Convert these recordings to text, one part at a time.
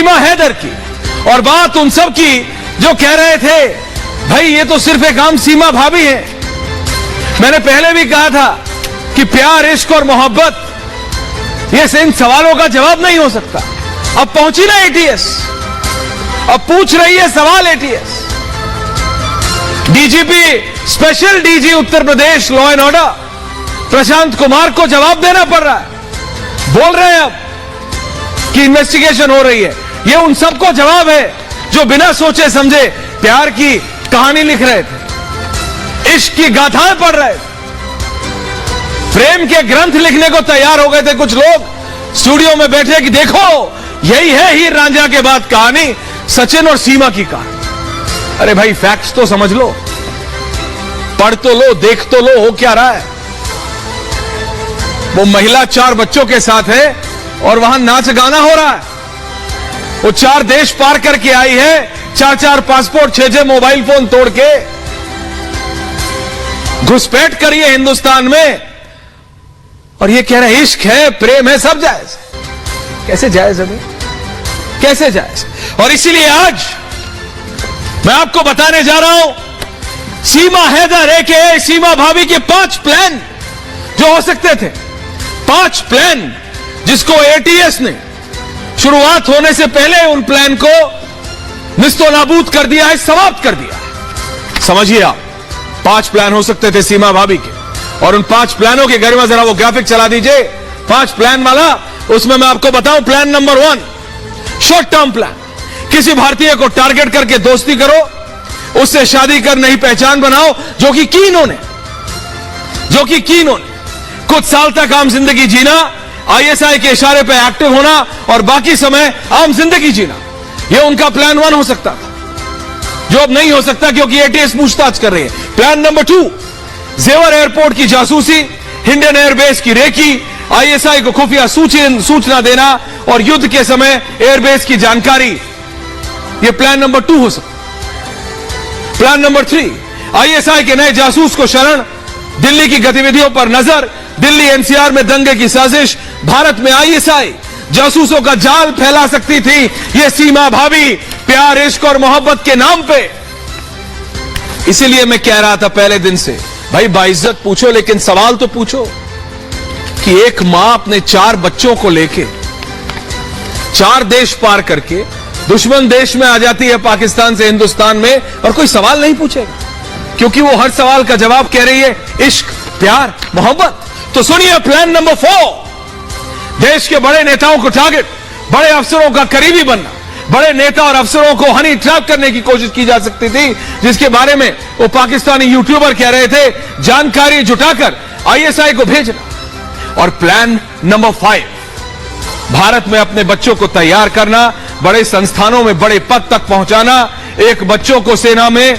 सीमा हैदर की, और बात उन सब की जो कह रहे थे भाई ये तो सिर्फ एक आम सीमा भाभी है। मैंने पहले भी कहा था कि प्यार, इश्क और मोहब्बत ये इन सवालों का जवाब नहीं हो सकता। अब पहुंची ना एटीएस, अब पूछ रही है सवाल ATS. DGP, special DG Uttar Pradesh law and order Prashant Kumar को जवाब देना पड़ रहा है। बोल रहे हैं अब कि इन्वेस्टिगेशन हो रही है। ये उन सबको जवाब है जो बिना सोचे समझे प्यार की कहानी लिख रहे थे, इश्क की गाथाएं पढ़ रहे थे, प्रेम के ग्रंथ लिखने को तैयार हो गए थे कुछ लोग स्टूडियो में बैठे कि देखो यही है हीर रांझा के बाद कहानी, सचिन और सीमा की कहानी। अरे भाई फैक्ट्स तो समझ लो, पढ़ तो लो, देख तो लो, हो क्या रहा है। वो महिला 4 बच्चों के साथ है और वहां नाच गाना हो रहा है। वो 4 देश पार करके आई है, 4-4 पासपोर्ट, 6-6 मोबाइल फोन तोड़ के घुसपैठ करी है हिंदुस्तान में, और ये कह रहे हैं इश्क है, प्रेम है, सब जायज। कैसे जायज अभी, कैसे जायज। और इसीलिए आज मैं आपको बताने जा रहा हूं सीमा हैदर एके सीमा भाभी के 5 प्लान जो हो सकते थे। 5 प्लान जिसको एटीएस ने शुरुआत होने से पहले उन प्लान को निस्तो नाबूद कर दिया है, समाप्त कर दिया है। समझिए आप, 5 प्लान हो सकते थे सीमा भाभी के, और उन 5 प्लानों के गरिमा जरा वो ग्राफिक चला दीजिए, 5 प्लान वाला। उसमें मैं आपको बताऊं, plan number 1 short term plan, किसी भारतीय को टारगेट करके दोस्ती करो, उससे शादी कर नई पहचान बनाओ, जो कि की इन्होंने कुछ साल तक आम जिंदगी जीना, आईएसआई के इशारे पे एक्टिव होना और बाकी समय आम जिंदगी जीना। यह उनका प्लान 1 हो सकता था, जो अब नहीं हो सकता क्योंकि एटीएस पूछताछ कर रही है। प्लान नंबर 2 जेवर एयरपोर्ट की जासूसी, इंडियन एयरबेस की रेकी, आईएसआई को खुफिया सूचना देना और युद्ध के समय एयरबेस की जानकारी। यह प्लान नंबर 2 हो सकता। प्लान नंबर 3 आईएसआई के नए जासूस को शरण, दिल्ली की गतिविधियों पर नजर, दिल्ली एनसीआर में दंगे की साजिश, भारत में आईएसआई जासूसों का जाल फैला सकती थी यह सीमा भाभी, प्यार, इश्क और मोहब्बत के नाम पे। इसीलिए मैं कह रहा था पहले दिन से, भाई बाइज्जत पूछो लेकिन सवाल तो पूछो कि एक मां अपने 4 बच्चों को लेके 4 देश पार करके दुश्मन देश में आ जाती है, पाकिस्तान से हिंदुस्तान में, और कोई सवाल नहीं पूछेगा क्योंकि वो हर सवाल का जवाब कह रही है इश्क, प्यार, मोहब्बत। तो सुनिए प्लान नंबर 4, देश के बड़े नेताओं को टारगेट, बड़े अफसरों का करीबी बनना, बड़े नेता और अफसरों को हनी ट्रैप करने की कोशिश की जा सकती थी, जिसके बारे में वो पाकिस्तानी यूट्यूबर कह रहे थे, जानकारी जुटाकर आईएसआई को भेजना। और प्लान नंबर 5, भारत में अपने बच्चों को तैयार करना, बड़े संस्थानों में बड़े पद तक पहुंचाना, एक बच्चों को सेना में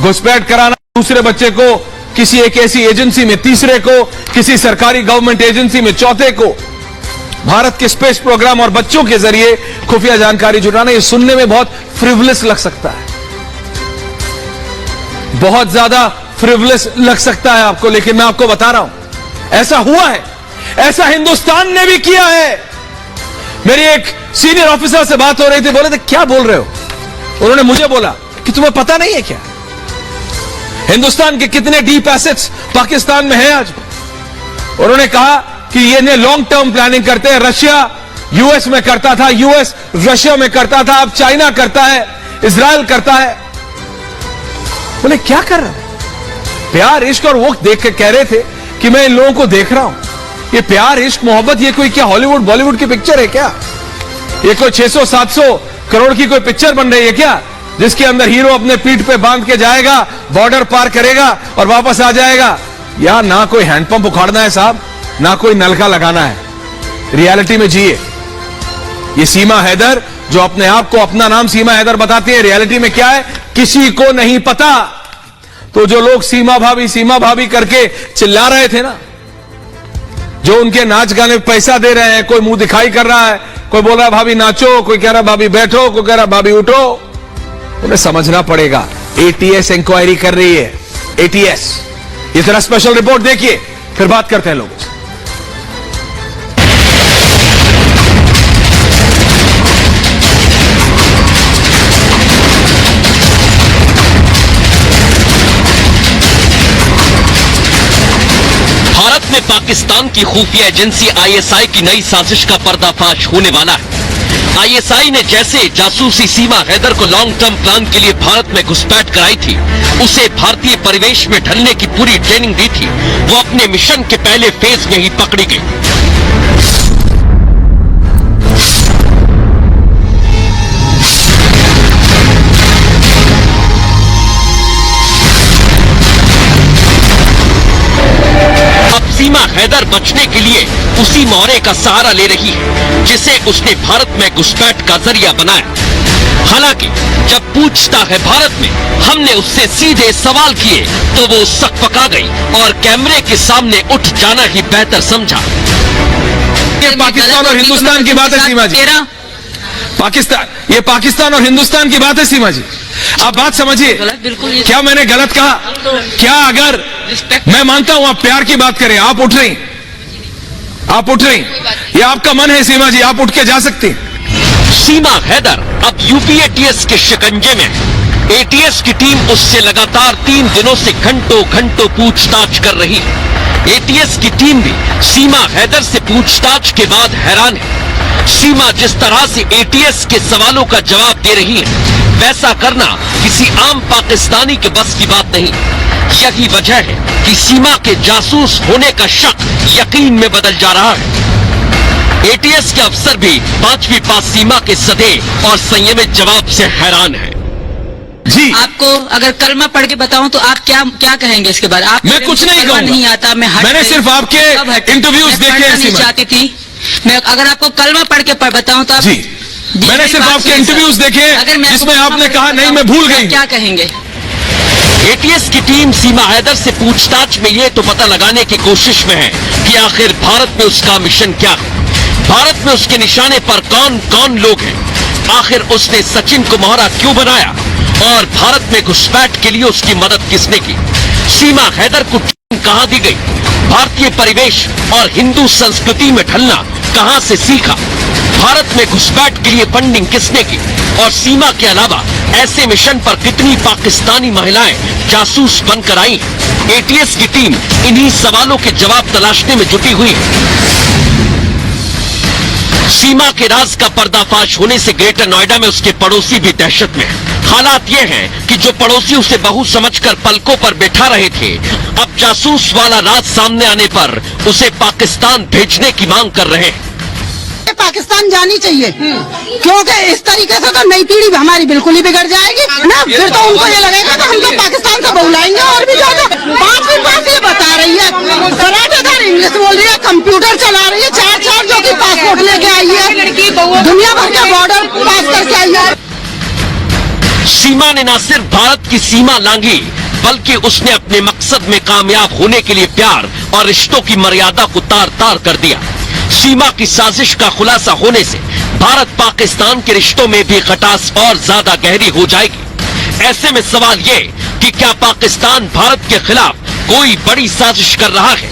घुसपैठ कराना, दूसरे बच्चे को किसी एक ऐसी एजेंसी में, तीसरे को किसी सरकारी गवर्नमेंट एजेंसी में, चौथे को भारत के स्पेस प्रोग्राम और बच्चों के जरिए खुफिया जानकारी जुटाना। ये सुनने में बहुत फ्रिवलेस लग सकता है, बहुत ज्यादा फ्रिवलेस लग सकता है आपको, लेकिन मैं आपको बता रहा हूं ऐसा हुआ है, ऐसा हिंदुस्तान ने भी किया है। मेरी एक सीनियर ऑफिसर से बात हो रही थी, बोले थे क्या बोल रहे हो, उन्होंने मुझे बोला कि तुम्हें पता नहीं है क्या हिंदुस्तान के कितने डीप एसेट्स पाकिस्तान में है आज। उन्होंने कहा कि ये लॉन्ग टर्म प्लानिंग करते हैं, रशिया यूएस में करता था, यूएस रशिया में करता था, अब चाइना करता है, इजराइल करता है। बोले क्या कर रहा है, प्यार, इश्क और वो देख के कह रहे थे कि मैं इन लोगों को देख रहा हूं, ये प्यार, इश्क, मोहब्बत, ये कोई क्या हॉलीवुड बॉलीवुड की पिक्चर है क्या, ये कोई 600-700 करोड़ की कोई पिक्चर बन रही है क्या, जिसके अंदर हीरो अपने पीठ पे बांध के जाएगा, बॉर्डर पार करेगा और वापस आ जाएगा। या ना कोई हैंडपंप उखाड़ना है साहब, ना कोई नलका लगाना है, रियलिटी में जिए। ये सीमा हैदर जो अपने आप को अपना नाम सीमा हैदर बताती है, रियलिटी में क्या है किसी को नहीं पता। तो जो लोग सीमा भाभी करके चिल्ला रहे थे ना, जो उनके नाच गाने पे पैसा दे रहे हैं, कोई मुंह दिखाई कर रहा है, कोई बोल रहा है भाभी नाचो, कोई कह रहा है भाभी बैठो, कोई कह रहा है भाभी उठो, उन्हें समझना पड़ेगा एटीएस इंक्वायरी कर रही है। एटीएस, ये जरा स्पेशल रिपोर्ट देखिए, फिर बात करते हैं लोगों से। पाकिस्तान की खुफिया एजेंसी आईएसआई की नई साजिश का पर्दाफाश होने वाला है। आईएसआई ने जैसे जासूसी सीमा हैदर को लॉन्ग टर्म प्लान के लिए भारत में घुसपैठ कराई थी, उसे भारतीय परिवेश में ढलने की पूरी ट्रेनिंग दी थी, वो अपने मिशन के पहले फेज में ही पकड़ी गई। सीमा हैदर बचने के लिए उसी मौर्य का सहारा ले रही है जिसे उसने भारत में घुसपैठ का जरिया बनाया। हालांकि जब पूछता है भारत में हमने उससे सीधे सवाल किए तो वो सकपका गई और कैमरे के सामने उठ जाना ही बेहतर समझा। ये पाकिस्तान और हिंदुस्तान की बात है सीमा जी, ये पाकिस्तान और हिंदुस्तान की बात है सीमा जी। आप बात समझिए, क्या मैंने गलत कहा? क्या अगर मैं मानता हूं आप प्यार की बात करें, आप उठ रही, ये आपका मन है सीमा जी, आप उठ के जा सकती हैं। सीमा हैदर अब यूपी एटीएस के शिकंजे में है। एटीएस की टीम उससे लगातार 3 दिनों से घंटों पूछताछ कर रही है। एटीएस की टीम भी सीमा हैदर से पूछताछ के बाद हैरान है। सीमा जिस तरह से एटीएस के सवालों का जवाब दे रही है, वैसा करना किसी आम पाकिस्तानी के बस की बात नहीं। यही वजह है कि सीमा के जासूस होने का शक यकीन में बदल जा रहा है। एटीएस के अफसर भी 5वीं पास सीमा के सधे और संयमित जवाब से हैरान है। जी, आपको अगर कलमा पढ़ के बताऊं तो आप क्या कहेंगे इसके बारे में? मैं कुछ नहीं कहूंगा, नहीं आता, मैंने सिर्फ आपके इंटरव्यूज देखे हैं। चाहती थी मैं अगर आपको कलमा पढ़ के बताऊं तो आप जी, मैंने सिर्फ आपके इंटरव्यूज देखे जिसमें आपने कहा नहीं मैं भूल गई। क्या कहेंगे? एटीएस की टीम सीमा हैदर से पूछताछ में ये तो पता लगाने की कोशिश में है कि आखिर भारत में उसका मिशन क्या है, भारत में उसके निशाने पर कौन कौन लोग हैं, आखिर उसने सचिन को मोहरा क्यों बनाया और भारत में घुसपैठ के लिए उसकी मदद किसने की। सीमा हैदर को कहां दी गई, भारतीय परिवेश और हिंदू संस्कृति में ढलना कहां से सीखा, भारत में घुसपैठ के लिए फंडिंग किसने की और सीमा के अलावा ऐसे मिशन पर कितनी पाकिस्तानी महिलाएं जासूस बनकर आई हैं। एटीएस की टीम इन्हीं सवालों के जवाब तलाशने में जुटी हुई है। सीमा के राज का पर्दाफाश होने से ग्रेटर नोएडा में उसके पड़ोसी भी दहशत में हैं। हालात ये हैं कि जो पड़ोसी उसे बहू समझकर पलकों पर बैठा रहे थे, अब जासूस वाला राज सामने आने पर उसे पाकिस्तान भेजने की मांग कर रहे हैं। पाकिस्तान जानी चाहिए, क्योंकि इस तरीके से तो नई पीढ़ी हमारी बिल्कुल ही बिगड़ जाएगी ना। फिर तो उनको ये लगेगा कि हम तो पाकिस्तान से बुलाएंगे और भी ज्यादा। 5वीं पास ये बता रही है, कराटेदार इंग्लिश बोल रही है, कंप्यूटर चला रही है, 4 जो की पासपोर्ट लेके आई है, दुनिया भर के बॉर्डर पास करके आई है। सीमा ने न सिर्फ भारत की सीमा लांघी, बल्कि उसने अपने मकसद में कामयाब होने के लिए प्यार और रिश्तों की मर्यादा को तार-तार कर दिया। सीमा की साजिश का खुलासा होने से भारत पाकिस्तान के रिश्तों में भी खटास और ज्यादा गहरी हो जाएगी। ऐसे में सवाल ये कि क्या पाकिस्तान भारत के खिलाफ कोई बड़ी साजिश कर रहा है?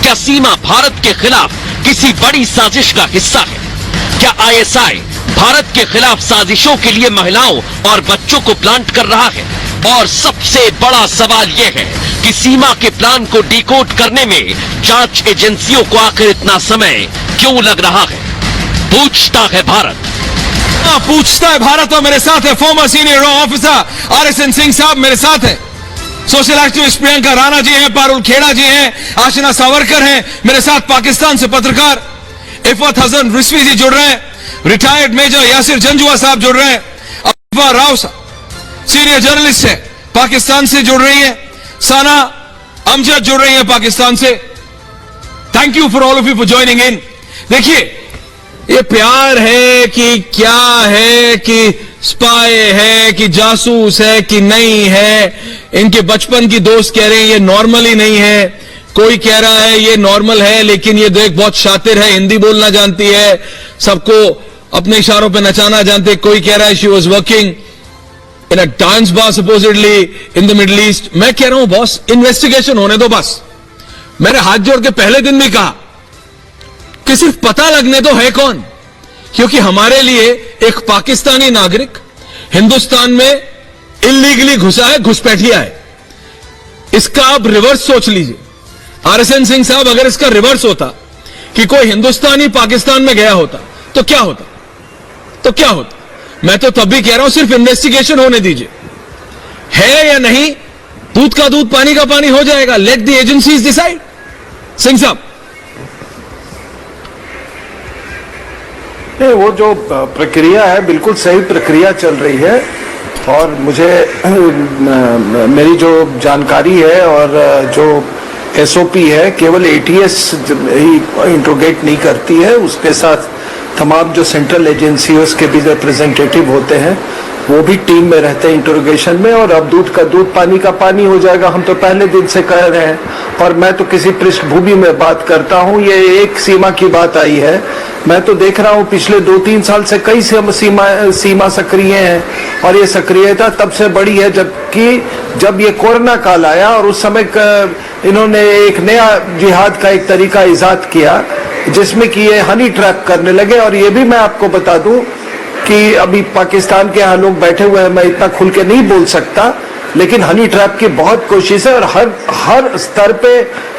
क्या सीमा भारत के खिलाफ किसी बड़ी साजिश का हिस्सा है? क्या आईएसआई भारत के खिलाफ साजिशों के लिए महिलाओं और बच्चों को प्लांट कर रहा है? और सबसे बड़ा सवाल यह है कि सीमा के प्लान को डिकोड करने में जांच एजेंसियों को आखिर इतना समय क्यों लग रहा है? पूछता है भारत। पूछता है भारत। और मेरे साथ है farmer senior raw officer RSN Singh साहब, मेरे साथ है सोशल एक्टिविस्ट प्रियंका राणा जी हैं, पारुल खेड़ा जी हैं, आशना सावरकर हैं, मेरे साथ पाकिस्तान से पत्रकार इफत हसन रिजवी जी जुड़ रहे हैं, रिटायर्ड मेजर यासिर जंजुआ साहब जुड़ रहे हैं, अफवा राव साहब सीनियर जर्नलिस्ट है पाकिस्तान से जुड़ रही है, साना अमजद जुड़ रही है पाकिस्तान से। Thank you for all of you for joining in. देखिए, ये प्यार है कि क्या है, कि स्पाई है, कि जासूस है, कि नहीं है। इनके बचपन की दोस्त कह रहे हैं ये नॉर्मल ही नहीं है, कोई कह रहा है ये नॉर्मल है लेकिन ये देख बहुत शातिर है, हिंदी बोलना जानती है, सबको अपने इशारों पे नचाना जानते हैं। कोई कह रहा है she was working in a dance bar supposedly in the middle east. मैं कह रहा हूं बॉस, इन्वेस्टिगेशन होने दो बस। मैंने हाथ जोड़ के पहले दिन भी कहा कि सिर्फ पता लगने दो है कौन, क्योंकि हमारे लिए एक पाकिस्तानी नागरिक हिंदुस्तान में इल्लीगली घुसा है, घुसपैठिया है। इसका आप रिवर्स सोच लीजिए, RSN सिंह साहब, अगर इसका रिवर्स होता कि कोई हिंदुस्तानी पाकिस्तान में गया होता तो क्या होता? मैं तो तब भी कह रहा हूं सिर्फ इन्वेस्टिगेशन होने दीजिए, है या नहीं, दूध का दूध पानी का पानी हो जाएगा। Let the agencies decide. Singh साहब, नहीं, वो जो प्रक्रिया है बिल्कुल सही प्रक्रिया चल रही है और मुझे मेरी जो जानकारी है और जो SOP है केवल ATS ही इंट्रोगेट नहीं करती है, उसके साथ तमाम जो सेंट्रल एजेंसी उसके भी रिप्रेजेंटेटिव होते हैं वो भी टीम में रहते हैं इंट्रोगेशन में। और अब दूध का दूध पानी का पानी हो जाएगा, हम तो पहले दिन से कह रहे हैं। और मैं तो किसी पृष्ठभूमि में बात करता हूं, ये एक सीमा की बात आई है। मैं तो देख रहा हूं पिछले 2-3 साल से कई सीमा सक्रिय हैं और ये सक्रियता तब से बड़ी है जब ये कोरोना काल आया और उस समय इन्होंने एक नया जिहाद का एक तरीका इजाद किया जिसमें कि ये हनी ट्रैप करने लगे। और ये भी मैं आपको बता दूं कि अभी पाकिस्तान के यहाँ लोग बैठे हुए हैं, मैं इतना खुल के नहीं बोल सकता, लेकिन हनी ट्रैप की बहुत कोशिश है और हर स्तर पे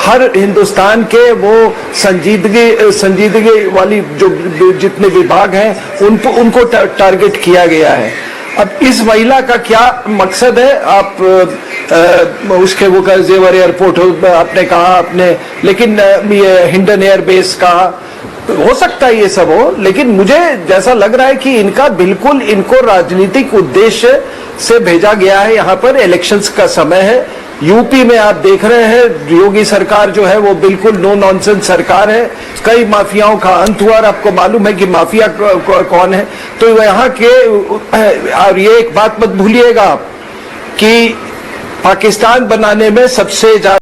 हर हिंदुस्तान के वो संजीदगी वाली जो जितने विभाग हैं उनको टारगेट किया गया है। अब इस महिला का क्या मकसद है? आप उसके वो जेवर एयरपोर्ट आपने कहा लेकिन ये हिंडन एयरबेस कहा, हो सकता है ये सब हो, लेकिन मुझे जैसा लग रहा है कि इनको राजनीतिक उद्देश्य से भेजा गया है। यहाँ पर इलेक्शंस का समय है, यूपी में आप देख रहे हैं योगी सरकार जो है वो बिल्कुल नो नॉनसेंस सरकार है, कई माफियाओं का अंत हुआ और आपको मालूम है कि माफिया कौन है। तो यहाँ के और ये एक बात मत भूलिएगा आप कि पाकिस्तान बनाने में सबसे ज्यादा